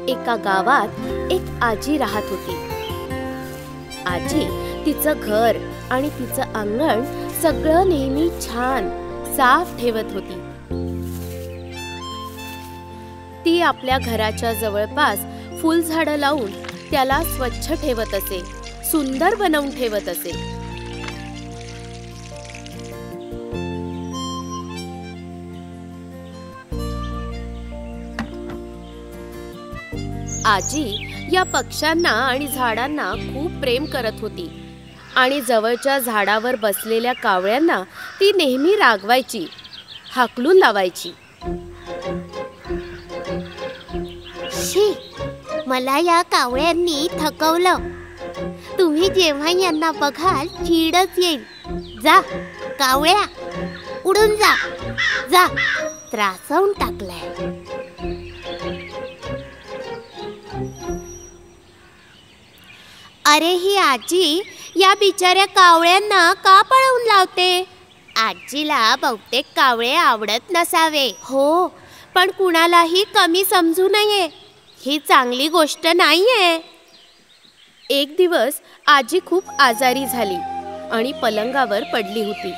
एका गावात एक आजी राहत होती. आजी तिचं घर आणि तिचं अंगण सगळं नेहमी छान साफ ठेवत होती. ती आपल्या घराच्या जवळपास फुलझाडं लावून त्याला स्वच्छ ठेवत असे, सुंदर बनवून ठेवत असे. आजी या पक्ष्यांना आणि झाडांना खूप प्रेम करत होती आणि जवळच्या झाडावर बसलेल्या कावळ्यांना ती नेहमी रागवायची, हाकलून लावायची. शी, मला या कावळ्यांनी थकवलं. तुम्ही जेव्हा यांना बघाल चिडच येईल. जा कावळ्या, उडून जा, जा, त्रासवून टाकलाय. अरे ही आजी या बिचाऱ्या कावळ्यांना का पळवून लावते? आजीला बहुतेक कावळे आवडत नसावे. हो, पण कुणालाही कमी समजू नये, ही चांगली गोष्ट नाहीये. एक दिवस आजी खूप आजारी झाली आणि पलंगावर पडली होती.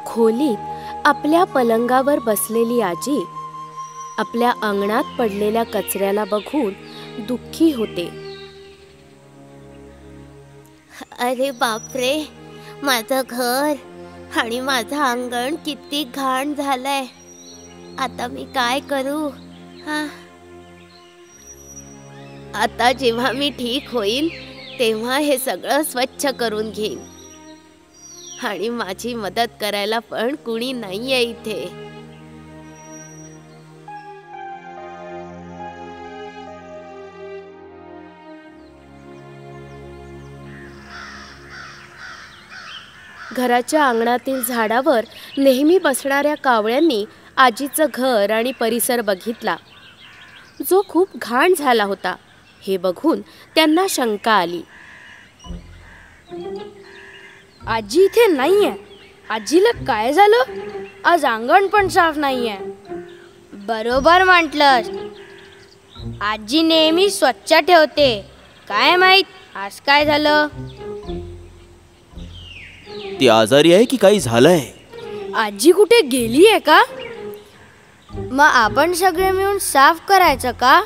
खोलीत आपल्या पलंगावर बसलेली आजी आपल्या अंगणात पडलेल्या कचऱ्याला बघून दुःखी होते. अरे बापरे, माझं घर आणि माझं अंगण किती घाण झालंय. आता मी काय करू? आता जेव्हा मी ठीक होईन तेव्हा हे सगळं स्वच्छ करून घेईन. आणि माझी मदत करायला पण कुणी नाहीये इथे. घराच्या अंगणातील झाडावर नेहमी बसणाऱ्या कावळ्यांनी आजीचं घर आणि परिसर बघितला, जो खूप घाण झाला होता. हे बघून त्यांना शंका आली. आजी इथे नाहीये. आजीला काय झालं? आज अंगण पण साफ नाहीये. बरोबर म्हटलंस, आजी नेहमी स्वच्छ ठेवते. काय माहित आज काय झालं? ती आजारी आहे की काही झालंय? आजी कुठे गेली आहे का? मग आपण सगळे मिळून साफ करायचं का?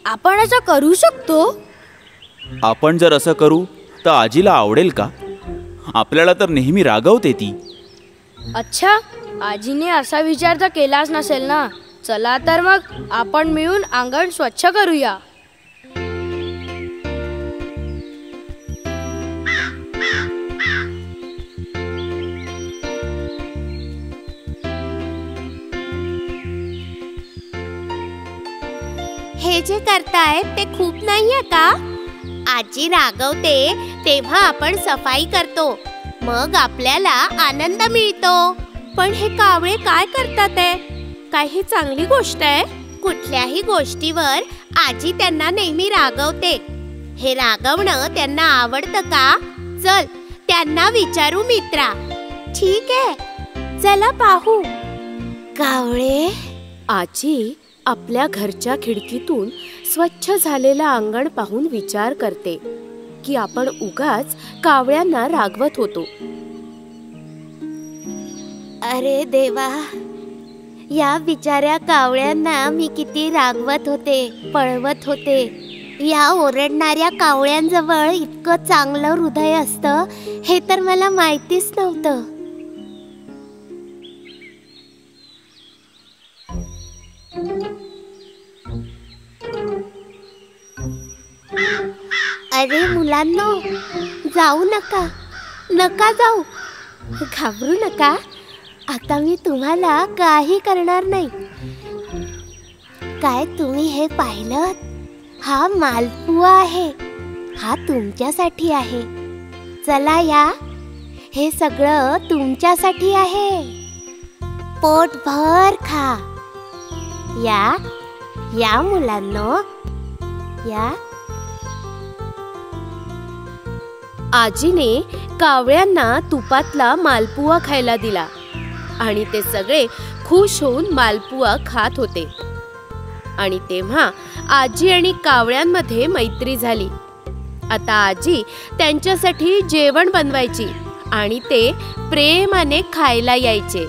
आपण असं करू शकतो? आपण जर असं करू तर आजीला आवडेल का? आपल्याला तर नेहमी रागवते ती. अच्छा, आजीने असा विचार तर केलाच नसेल ना. चला तर मग आपण मिळून अंगण स्वच्छ करूया. हे जे करतायत ते खूप नाहीये का? आजी रागवते तेव्हा आपण सफाई करतो, मग आपल्याला आनंद मिळतो. पण हे कावळे काय करतात आहे? काही चांगली गोष्ट आहे? कुठल्याही गोष्टीवर आजी त्यांना नेहमी रागवते. हे रागवणं त्यांना आवडतं का? चल त्यांना विचारू मित्रा. ठीक आहे, चला पाहू. कावळे, आजी आपल्या घरच्या खिडकीतून स्वच्छ झालेलं अंगण पाहून विचार करते की आपण उगाच कावळ्यांना रागवत होतो. अरे देवा, या बिचाऱ्या कावळ्यांना मी किती रागवत होते, पळवत होते. या ओरडणाऱ्या कावळ्यांजवळ इतकं चांगलं हृदय असतं हे तर मला माहितीच नव्हतं. अरे मुलांनो, जाऊ नका, नका जाऊ, घाबरू नका. आता मी तुम्हाला काही करणार नाही. काय तुम्ही हे पाहिलं? हा मालपुआ आहे. हा तुमच्यासाठी आहे. चला या, हे सगळं तुमच्यासाठी आहे. पोटभर खा. या या मुलांनो, या. आजीने कावळ्यांना तुपातला मालपुआ खायला दिला आणि ते सगळे खुश होऊन मालपुआ खात होते. आणि तेव्हा आजी आणि कावळ्यांमध्ये मैत्री झाली. आता आजी त्यांच्यासाठी जेवण बनवायची आणि ते प्रेमाने खायला यायचे.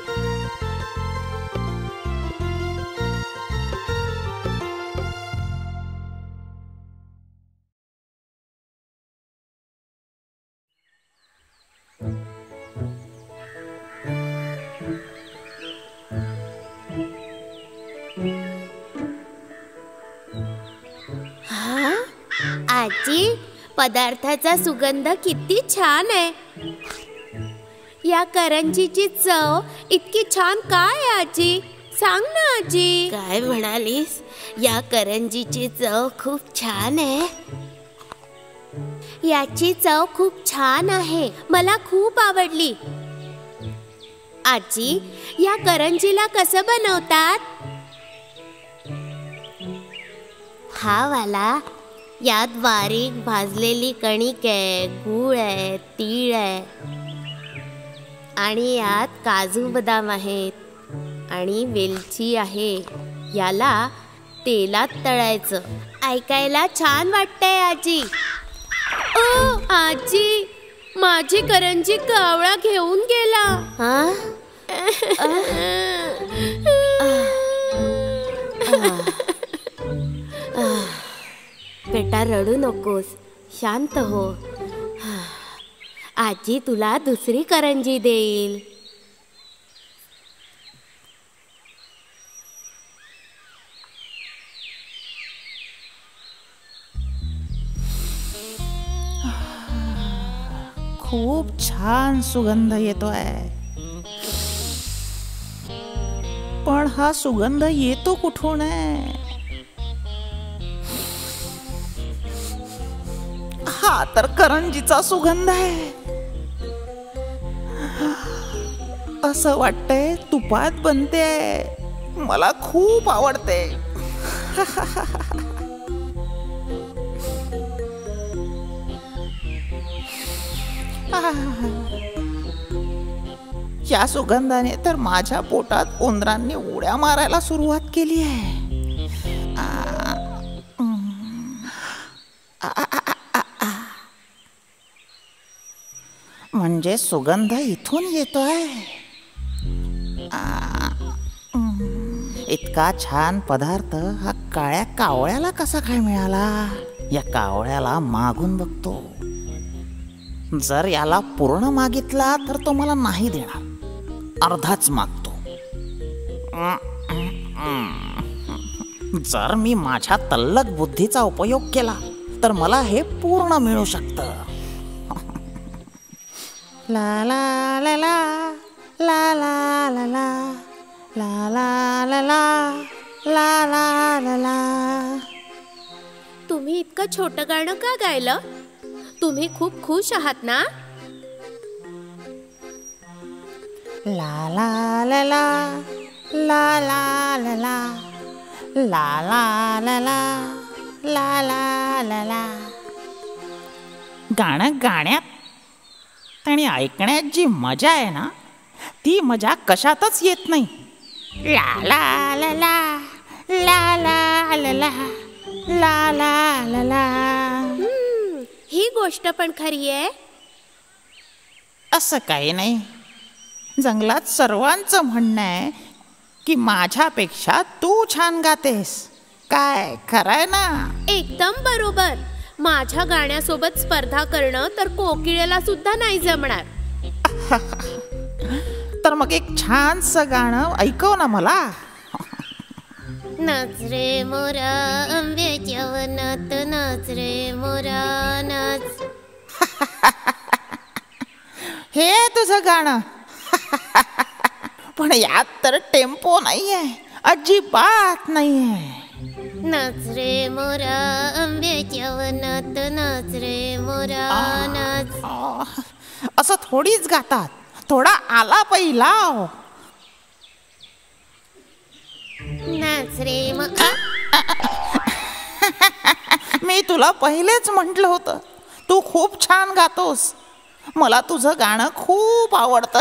आजी, पदार्थाचा सुगंध किती छान आहे. या करंजीची चव इतकी छान काय आहे आजी? सांग ना आजी. काय म्हणालीस? या करंजीची चव खूप छान आहे. याची चव खूप छान आहे. मला खूप आवडली. आजी, या करंजीला कसं बनवतात? हा वाला, यात बारीक भाजलेली कणिक आहे, गूळ आहे, तीळ आहे आणि यात काजू बदाम आहेत आणि वेलची आहे. याला तेलात तळायचं. ऐकायला छान वाटतंय आजी. ओ आजी, माझी करंजी कावळा घेऊन गेला. बेटा, रडू नकोस, शांत हो. आजी तुला दुसरी करंजी देईल. खूप छान सुगंध येतोय. पण हा सुगंध येतो कुठून आहे? हा तर करंजीचा सुगंध आहे. असं वाटतंय तुपात बनते. मला खूप आवडते. या सुगंधाने तर माझ्या पोटात उंदरांनी उड्या मारायला सुरुवात केली आहे. म्हणजे सुगंध इथून येतोय. इतका छान पदार्थ हा काळ्या कावळ्याला कसा काय मिळाला? या कावळ्याला मागून बघतो. जर याला पूर्ण मागितला तर तो मला नाही देणार, अर्धाच मागतो. जर मी माझ्या तल्लख बुद्धीचा उपयोग केला तर मला हे पूर्ण मिळू शकतं. ला ला ला ला ला ला ला ला ला ला ला ला ला ला ला. तुम्ही इतकं छोटं गाणं का गायलं? तुम्ही खूप खुश आहात ना? ला ला ला ला ला ला ला ला ला ला ला ला ला ला ला. गाणं गाण्यात आणि ऐकण्यात जी मजा आहे ना, ती मजा कशातच येत नाही. ला ला ला ला ला ला ला ला ला ला ला ला. ही गोष्ट पण खरी आहे. असं काही नाही. जंगलात सर्वांचं म्हणणं आहे की माझ्यापेक्षा तू छान गातेस. काय खरंय ना? एकदम बरोबर. माझ्या गाण्यासोबत स्पर्धा करणं तर कोकिळेला सुद्धा नाही जमणार. तर मग एक छानसं गाणं ऐकव ना मला. नाच रे मोरा आंब्याच्या वनात, नाच रे मोरा नाच. हे तुझं गाणं. पण यात तर टेम्पो नाहीये, अजिबात नाहीये. नाच रे मोरा आंब्याच्या वनात, नाच रे मोरा नाच. असं थोडीच गातात, थोडा आलापही लाव. नाच रे मी तुला पहिलेच म्हटलं होतं, तू खूप छान गातोस. मला तुझं गाणं खूप आवडतं.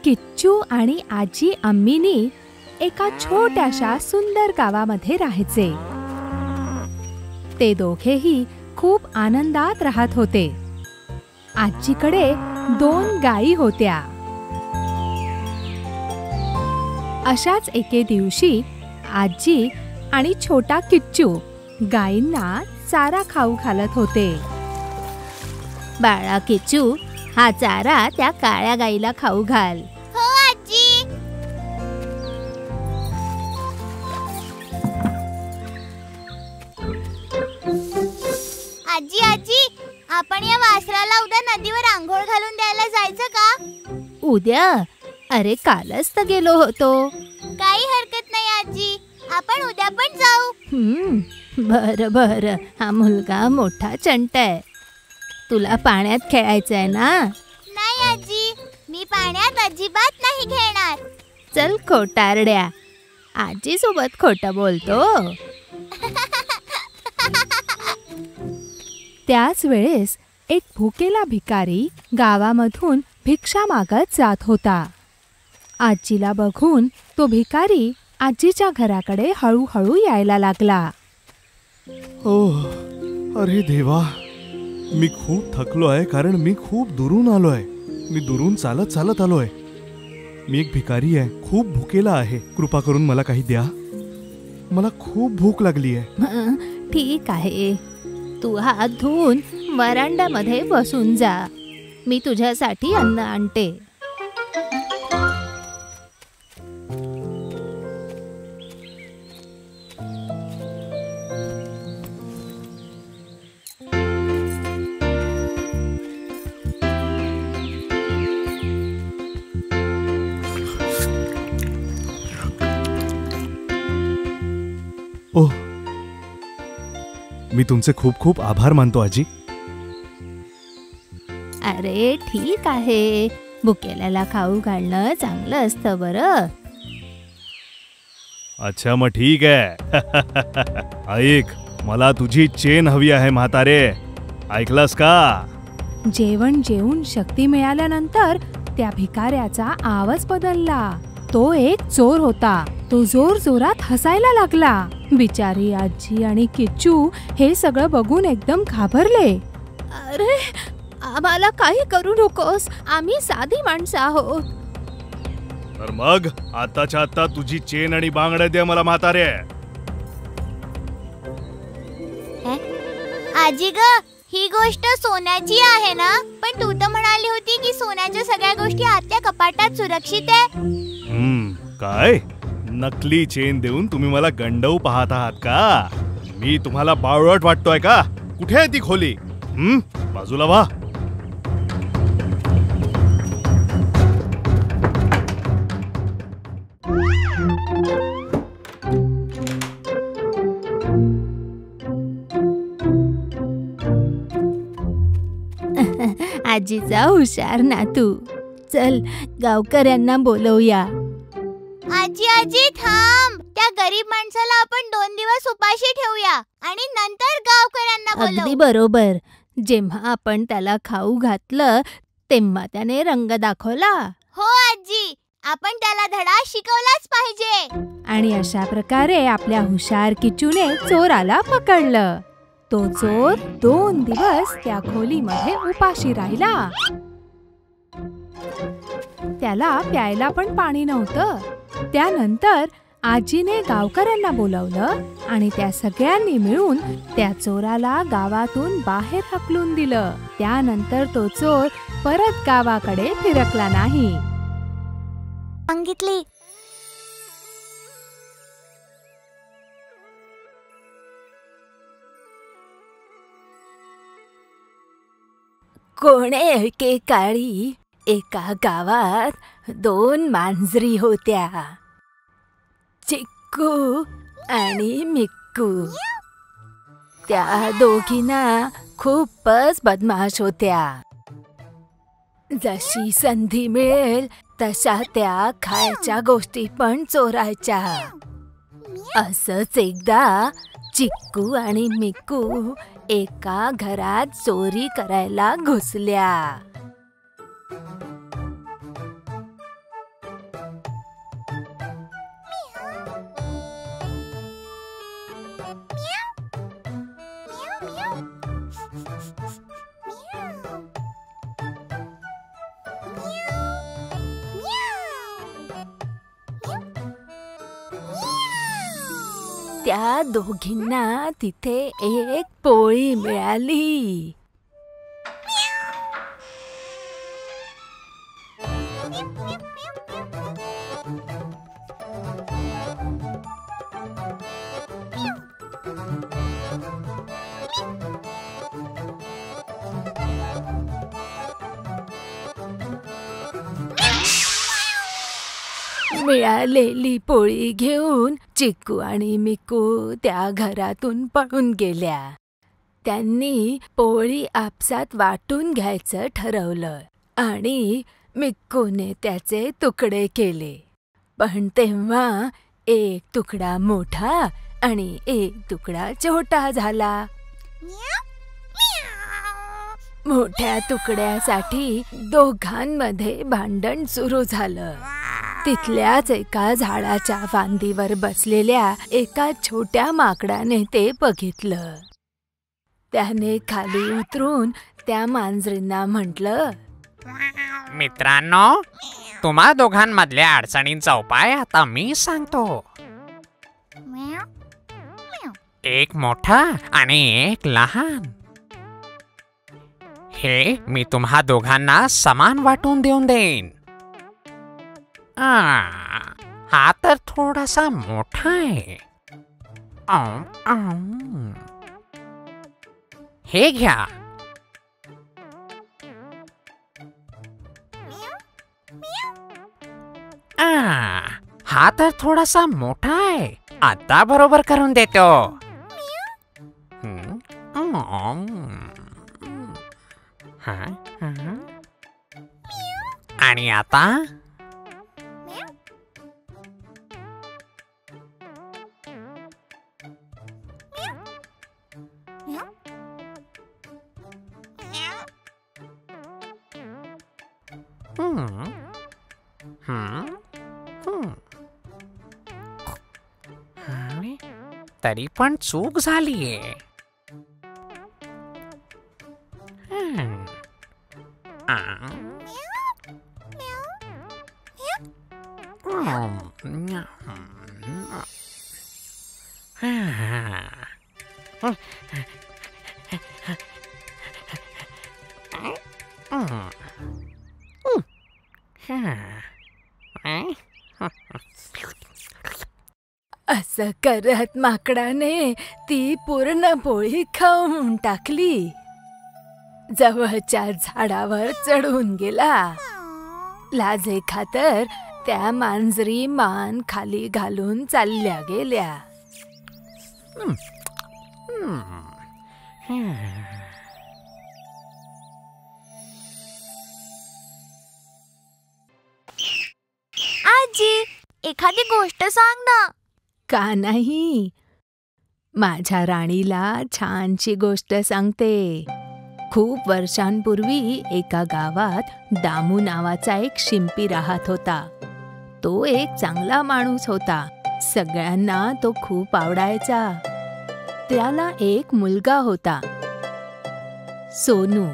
किच्चू आणि आजी अम्मिनी एका छोट्याशा सुंदर गावामध्ये राहायचे. ते दोघेही खूप आनंदात राहत होते. आजीकडे 2 गायी होत्या. अशाच एके दिवशी आजी आणि छोटा किच्चू गायींना चारा खाऊ घालत होते. बाळा किच्चू, हा चारा त्या काळ्या गाईला खाऊ घाल. हो आजी. आजी आजी, आपण या वासराला उद्या नदीवर आंघोळ घालून द्यायला जायचं का? उद्या? अरे कालच तर गेलो होतो. काही हरकत नाही आजी, आपण उद्या पण जाऊ. बरं बरं, हा मुलगा मोठा चंट आहे. तुला पाण्यात खेळायचंय ना? नाही आजी, मी पाण्यात अजिबात नाही खेळणार. चल खोटारड्या, आजी सोबत खोटं बोलतो. त्याच वेळेस एक भुकेला भिकारी गावामधून भिक्षा मागत जात होता. आजीला बघून तो भिकारी आजीच्या घराकडे हळूहळू यायला लागला. अरे देवा, मी खूप थकलो आहे, कारण मी खूप दुरून आलोय. मी दुरून चालत चालत आलोय. मी एक भिकारी आहे, खूप भुकेला आहे. कृपा करून मला काही द्या. मला खूप भूक लागली आहे. ठीक आहे, तू हात धुवून वरांड्यामध्ये बसून जा. मी तुझ्यासाठी अन्न आणते. ओह, मी तुमचे खूप खूप आभार मानतो आजी. अरे ठीक आहे, भुकेल्याला खाऊ घालणं चांगलं असतं बरं. अच्छा, मग ठीक आहे. ऐक, मला तुझी चेन हवी आहे म्हातारे. ऐकलंस का? जेवण जेवून शक्ती मिळाल्यानंतर त्या भिकाऱ्याचा आवाज बदलला. तो एक चोर होता. तो जोर जोरात हसायला लागला. बिचारी आजी आणि किच्चू हे सगळं बघून एकदम घाबरले. अरे, आम्हाला काही करू नकोस, आम्ही साधी माणसं आहोत. तर मग आताच्या आता तुझी चेन आणि बांगड्या दे मला म्हातारे. आजी ग, ही गोष्ट सोन्याची आहे ना? पण तू तर म्हणाली होती की सोन्याच्या सगळ्या गोष्टी आतल्या कपाटात सुरक्षित आहे. काय? नकली चेन देऊन तुम्ही मला गंडवू पाहत आहात का? मी तुम्हाला बावळट वाटतोय का? कुठे आहे ती खोली? बाजूला व्हा. आजीचा हुशार नातू. चल, गावकऱ्यांना बोलवूया. आजी आजी थांब, त्या गरीब माणसाला आपण 2 दिवस उपाशी ठेवूया आणि नंतर गावकऱ्यांना बोलवू. अगदी बरोबर. जेव्हा आपण त्याला खाऊ घातलं तेव्हा त्याने रंग दाखवला. हो आजी, आपण त्याला धडा शिकवलाच पाहिजे. आणि अशा प्रकारे आपल्या हुशार किच्चूने चोराला पकडलं. तो चोर 2 दिवस त्या खोलीमध्ये उपाशी राहिला. त्याला प्यायला पण पाणी नव्हतं. त्यानंतर आजीने गावकऱ्यांना बोलावलं आणि त्या सगळ्यांनी मिळून त्या चोराला गावातून बाहेर हकलून दिलं. त्यानंतर तो चोर परत गावाकडे फिरकला नाही. सांगितली. कोणे एकेकाळी एका गावात 2 मांजरी होत्या, चिक्कू आणि मिक्कू. त्या दोघींना खूपच बदमाश होत्या. जशी संधी मिळेल तशा त्या खायच्या गोष्टी पण चोरायच्या. असंच एकदा चिक्कू आणि मिक्कू एका घरात चोरी करायला घुसल्या. त्या दोघींना तिथे एक पोळी मिळाली. मिळालेली पोळी घेऊन चिक्कू आणि मिक्कू त्या घरातून पळून गेल्या. त्यांनी पोळी आपसात वाटून घ्यायचं ठरवलं आणि मिक्कूने त्याचे तुकडे केले. पण तेव्हा एक तुकडा मोठा आणि एक तुकडा छोटा झाला. मोठ्या तुकड्यासाठी दोघांमध्ये भांडण सुरू झालं. तिथल्याच एका झाडाच्या फांदीवर बसलेल्या एका छोट्या माकडाने ते बघितलं. त्याने खाली उतरून त्या मांजरींना म्हटलं, मित्रांनो, तुम्हा दोघांमधल्या अडचणींचा उपाय आता मी सांगतो. एक मोठा आणि एक लहान. हे मी तुम्हा दोघांना समान वाटून देऊन देईन. हा तर थोडासा मोठा आहे. हे घ्या. हा तर थोडासा मोठा आहे. आता बरोबर करून देतो. आणि आता तरी पण चूक झालीये. असं करत माकडाने ती पूर्ण पोळी खाऊन टाकली. जवळच्या झाडावर चढून गेला. लाजे खातर त्या मांजरी मान खाली घालून चालल्या गेल्या. आजी, एखादी गोष्ट सांग ना. का नाही, माझ्या राणीला छानशी गोष्ट सांगते. खूप वर्षांपूर्वी एका गावात दामू नावाचा एक शिंपी राहत होता. तो एक चांगला माणूस होता. सगळ्यांना तो खूप आवडायचा. त्याला एक मुलगा होता, सोनू.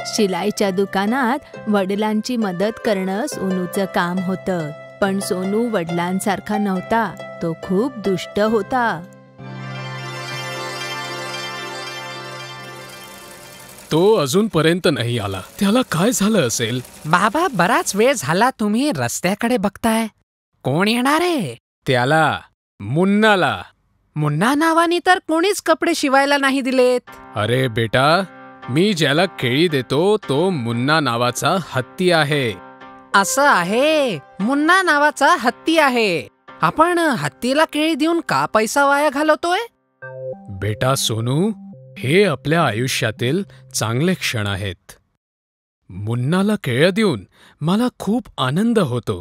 शिलाईच्या दुकानात वडिलांची मदत करणं सोनूचं काम होतं. पण सोनू वडिलांसारखा नव्हता. तो खूप दुष्ट होता. तो अजूनपर्यंत नाही आला. त्याला काय झालं असेल? बाबा, बराच वेळ झाला तुम्ही रस्त्याकडे बघताय. कोण येणार आहे? त्याला, मुन्नाला. मुन्ना नावाने तर कोणीच कपडे शिवायला नाही दिलेत. अरे बेटा, मी ज्याला केळी देतो तो मुन्ना नावाचा हत्ती आहे. असं आहे, मुन्ना नावाचा हत्ती आहे. आपण हत्तीला केळी देऊन का पैसा वाया घालवतोय? बेटा सोनू, हे आपल्या आयुष्यातील चांगले क्षण आहेत. मुन्नाला केळं देऊन मला खूप आनंद होतो.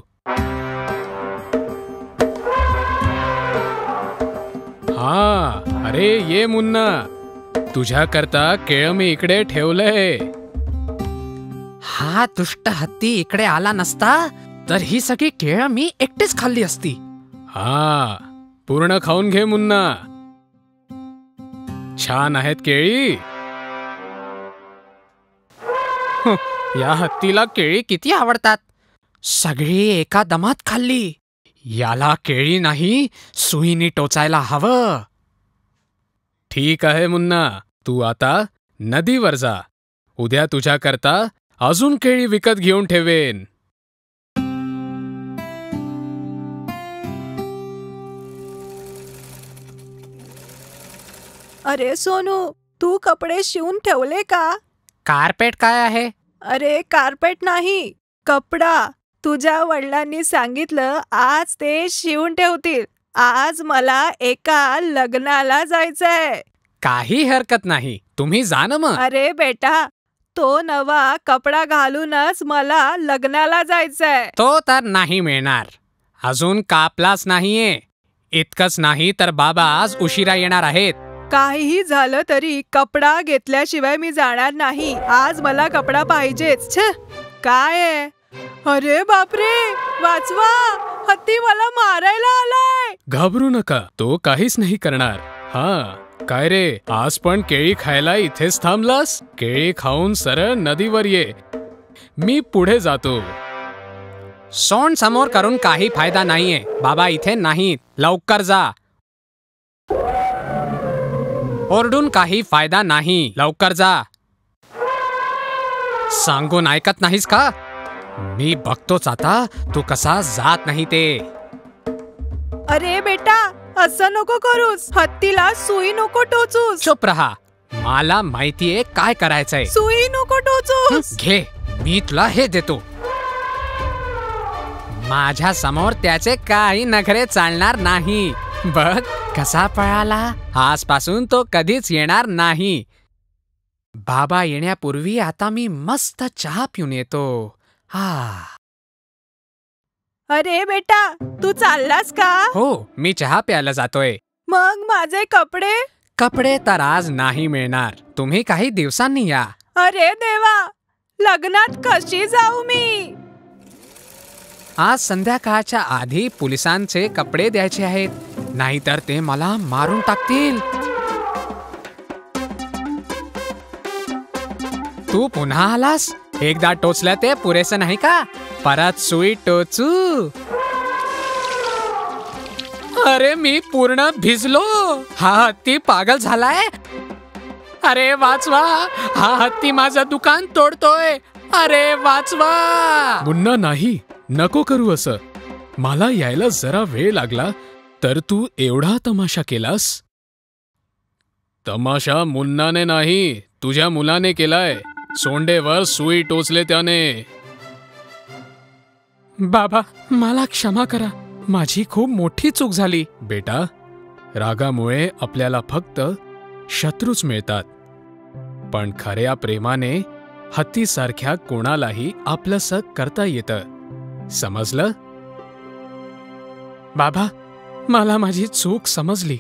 हा, अरे ये मुन्ना, तुझ्याकरता केळं मी इकडे ठेवलंय. हा दुष्ट हत्ती इकडे आला नसता तर ही सगळी केळं मी एकटीच खाल्ली असती. हा, पूर्ण खाऊन घे मुन्ना. छान आहेत केळी. या हत्तीला केळी किती आवडतात. सगळी एका दमात खाल्ली. याला केळी नाही, सुईनी टोचायला हवं. ठीक आहे मुन्ना, तू आता नदीवर जा. उद्या तुझ्याकरता अजून केळी विकत घेऊन ठेवेन. अरे सोनू, तू कपडे शिवून ठेवले का? कार्पेट काय आहे? अरे कार्पेट नाही, कपडा. तुझ्या वडिलांनी सांगितलं आज ते शिवून ठेवतील. आज मला एका लग्नाला जायचंय. काही हरकत नाही, तुम्ही जा ना मग. अरे बेटा, तो नवा कपडा घालूनच मला लग्नाला जायचंय. तो तर नाही मिळणार. अजून कापलाच नाहीये. इतकंच नाही तर बाबा आज उशिरा येणार आहेत. काहीही झालं तरी कपडा घेतल्याशिवाय मी जाणार नाही. आज मला कपडा पाहिजेच. काय आहे? अरे बापरे, वाचवा, हत्ती मला मारायला आलाय. घाबरू नका, तो काहीच नाही करणार. हा, काय रे, आज पण केळी खायला इथेच थांबलास? केळी खाऊन सरळ नदीवर ये. मी पुढे जातो. सोंड समोर करून काही फायदा नाहीये. बाबा इथे नाहीत. लवकर जा. ओरडून काही फायदा नाही. लवकर जा. सांगून ऐकत नाहीस का? मी बघतोच आता तू कसा जात नाही ते. अरे बेटा, असं नको करूस. हत्तीला सुई नको टोचूस. चुप रहा. मला माहितीये काय करायचंय. सुई नको टोचूस. घे, मी तुला हे देतो. माझ्या समोर त्याचे काही नखरे चालणार नाही. बघ कसा पळाला. आजपासून तो कधीच येणार नाही. बाबा येण्यापूर्वी आता मी मस्त चहा पिऊन येतो. हा. अरे बेटा, तू चाललास का? हो, मी चहा प्यायला जातोय. मग माझे कपडे? कपडे तर आज नाही मिळणार. तुम्ही काही दिवसांनी या. अरे देवा, लग्नात कशी जाऊ मी? आज संध्याकाळच्या आधी पोलिसांचे कपडे द्यायचे आहेत, नाहीतर ते मला मारून टाकतील. तू पुन्हा आलास? एकदा टोचलं ते पुरेसं नाही का? परत सुई टोचू. अरे मी पूर्ण भिजलो. हा हत्ती पागल झालाय. अरे वाचवा, हा हत्ती माझं दुकान तोडतोय. अरे वाचवा. मुन्ना नाही, नको करू असं. मला यायला जरा वेळ लागला तर तू एवढा तमाशा केलास. तमाशा मुन्नाने नाही, तुझ्या मुलाने केलाय. सोंडेवर सुई टोचले त्याने. बाबा मला क्षमा करा. माझी खूप मोठी चूक झाली. बेटा, रागामुळे आपल्याला फक्त शत्रूच मिळतात, पण खऱ्या प्रेमाने हत्तीसारख्या कोणालाही आपलंसं करता येतं. समजलं? बाबा, मला माझी चूक समजली.